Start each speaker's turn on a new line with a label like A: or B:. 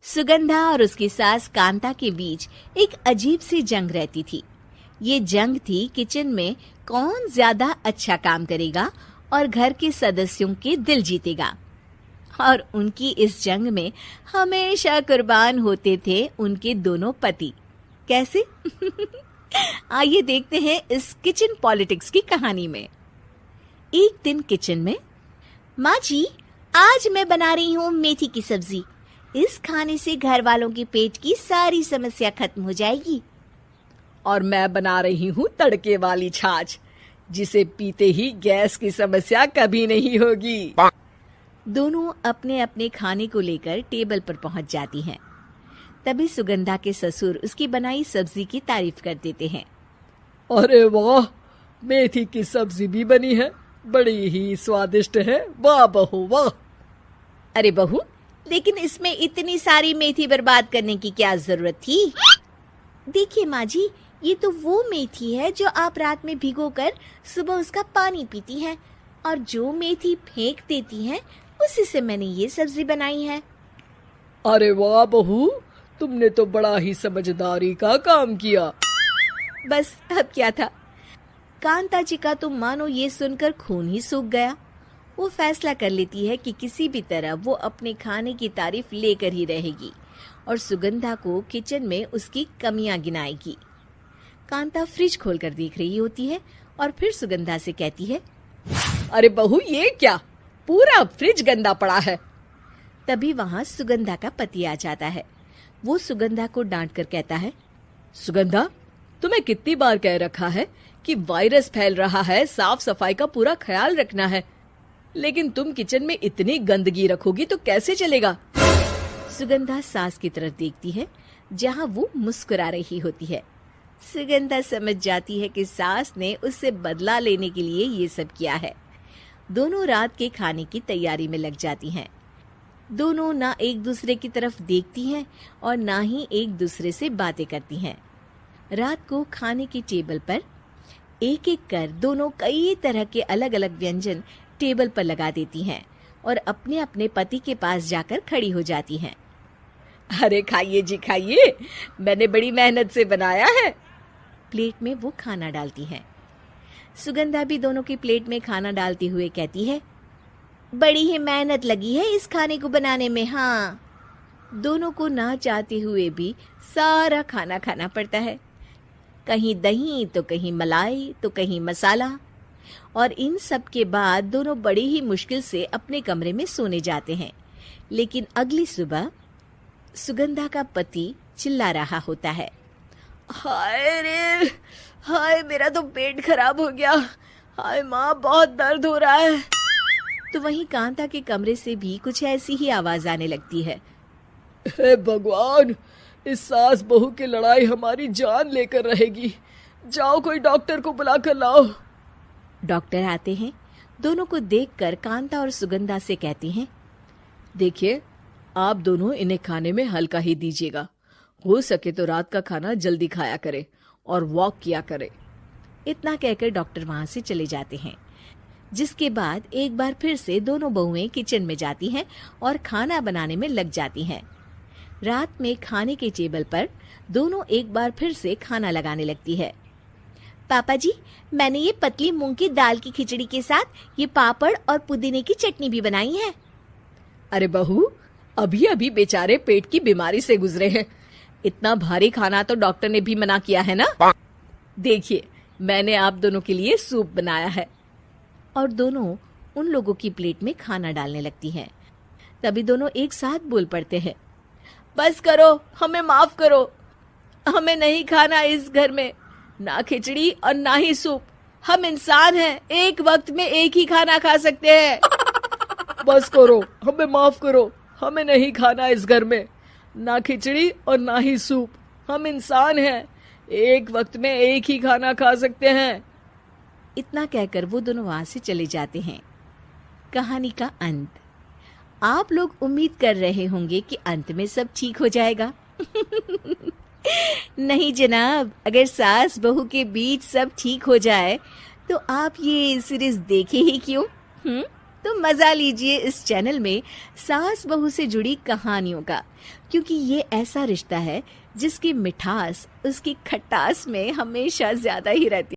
A: सुगंधा और उसकी सास कांता के बीच एक अजीब सी जंग रहती थी। ये जंग थी किचन में कौन ज्यादा अच्छा काम करेगा और घर के सदस्यों के दिल जीतेगा। और उनकी इस जंग में हमेशा कुर्बान होते थे उनके दोनों पति। कैसे? आइए देखते हैं इस किचन पॉलिटिक्स की कहानी में। एक दिन किचन में, माँ जी, आज मैं बना रही हूँ मेथी की सब्जी। इस खाने से घर वालों के पेट की सारी समस्या खत्म हो जाएगी।
B: और मैं बना रही हूँ तड़के वाली छाछ, जिसे पीते ही गैस की समस्या कभी नहीं होगी।
A: दोनों अपने अपने खाने को लेकर टेबल पर पहुंच जाती हैं। तभी सुगंधा के ससुर उसकी बनाई सब्जी की तारीफ कर देते हैं।
B: अरे वाह, मेथी की सब्जी भी बनी है, बड़ी ही स्वादिष्ट है। वाह बहू वाह।
A: अरे बहू, लेकिन इसमें इतनी सारी मेथी बर्बाद करने की क्या जरूरत थी? देखिए माँ जी, ये तो वो मेथी है जो आप रात में भिगोकर सुबह उसका पानी पीती हैं, और जो मेथी फेंक देती हैं उसी से मैंने ये सब्जी बनाई है।
B: अरे वाह बहू, तुमने तो बड़ा ही समझदारी का काम किया।
A: बस अब क्या था, कांता जी का तो मानो ये सुनकर खून ही सूख गया। वो फैसला कर लेती है कि किसी भी तरह वो अपने खाने की तारीफ लेकर ही रहेगी और सुगंधा को किचन में उसकी कमियां गिनाएगी। कांता फ्रिज खोलकर देख रही होती है और फिर सुगंधा से कहती है,
B: अरे बहू, ये क्या, पूरा फ्रिज गंदा पड़ा है।
A: तभी वहां सुगंधा का पति आ जाता है। वो सुगंधा को डांट कर कहता है,
B: सुगंधा, तुम्हें कितनी बार कह रखा है कि वायरस फैल रहा है, साफ सफाई का पूरा ख्याल रखना है, लेकिन तुम किचन में इतनी गंदगी रखोगी तो कैसे चलेगा।
A: सुगंधा सास की तरफ देखती है जहां वो मुस्कुरा रही होती है। सुगंधा समझ जाती है कि सास ने उससे बदला लेने के लिए ये सब किया है। दोनों रात के खाने की तैयारी में लग जाती हैं। दोनों ना एक दूसरे की तरफ देखती हैं और ना ही एक दूसरे से बातें करती हैं। रात को खाने की टेबल पर एक एक कर दोनों कई तरह के अलग अलग व्यंजन टेबल पर लगा देती हैं और अपने अपने पति के पास जाकर खड़ी हो जाती हैं।
B: अरे खाइए जी खाइए, मैंने बड़ी मेहनत से बनाया है।
A: प्लेट में वो खाना डालती हैं। सुगंधा भी दोनों की प्लेट में खाना डालते हुए कहती है, बड़ी ही मेहनत लगी है इस खाने को बनाने में। हाँ, दोनों को ना चाहते हुए भी सारा खाना खाना पड़ता है। कहीं दही तो कहीं मलाई तो कहीं मसाला। और इन सब के बाद दोनों बड़ी ही मुश्किल से अपने कमरे में सोने जाते हैं। लेकिन अगली सुबह सुगंधा का पति चिल्ला रहा होता है,
B: हाय रे, हाय मेरा तो पेट खराब हो गया, हाय माँ बहुत दर्द हो रहा है।
A: तो वहीं कांता के कमरे से भी कुछ ऐसी ही आवाज आने लगती है।
B: हे भगवान, इस सास बहू की लड़ाई हमारी जान लेकर रहेगी। जाओ कोई डॉक्टर को बुला कर लाओ।
A: डॉक्टर आते हैं। दोनों को देखकर कांता और सुगंधा से कहते हैं,
B: देखिए, आप दोनों इन्हें खाने में हल्का ही दीजिएगा। हो सके तो रात का खाना जल्दी खाया करे और वॉक किया करे।
A: इतना कहकर डॉक्टर वहां से चले जाते हैं। जिसके बाद एक बार फिर से दोनों बहुएं किचन में जाती हैं और खाना बनाने में लग जाती हैं। रात में खाने के टेबल पर दोनों एक बार फिर से खाना लगाने लगती है। पापा जी, मैंने ये पतली मूंग की दाल की खिचड़ी के साथ ये पापड़ और पुदीने की चटनी भी बनाई है।
B: अरे बहू, अभी अभी बेचारे पेट की बीमारी से गुजरे हैं, इतना भारी खाना तो डॉक्टर ने भी मना किया है ना। देखिए, मैंने आप दोनों के लिए सूप बनाया है।
A: और दोनों उन लोगों की प्लेट में खाना डालने लगती हैं। तभी दोनों एक साथ बोल पड़ते हैं,
B: बस करो, हमें माफ करो, हमें नहीं खाना इस घर में ना खिचड़ी और ना ही सूप। हम इंसान हैं, एक वक्त में एक ही खाना खा सकते हैं। बस करो, हमें माफ करो, हमें नहीं खाना इस घर में ना खिचड़ी और ना ही सूप। हम इंसान हैं, एक वक्त में एक ही खाना खा सकते हैं।
A: इतना कहकर वो दोनों वहां से चले जाते हैं। कहानी का अंत। आप लोग उम्मीद कर रहे होंगे कि अंत में सब ठीक हो जाएगा। नहीं जनाब, अगर सास बहू के बीच सब ठीक हो जाए तो आप ये सीरीज देखे ही क्यों? तो मजा लीजिए इस चैनल में सास बहू से जुड़ी कहानियों का, क्योंकि ये ऐसा रिश्ता है जिसकी मिठास उसकी खटास में हमेशा ज्यादा ही रहती है।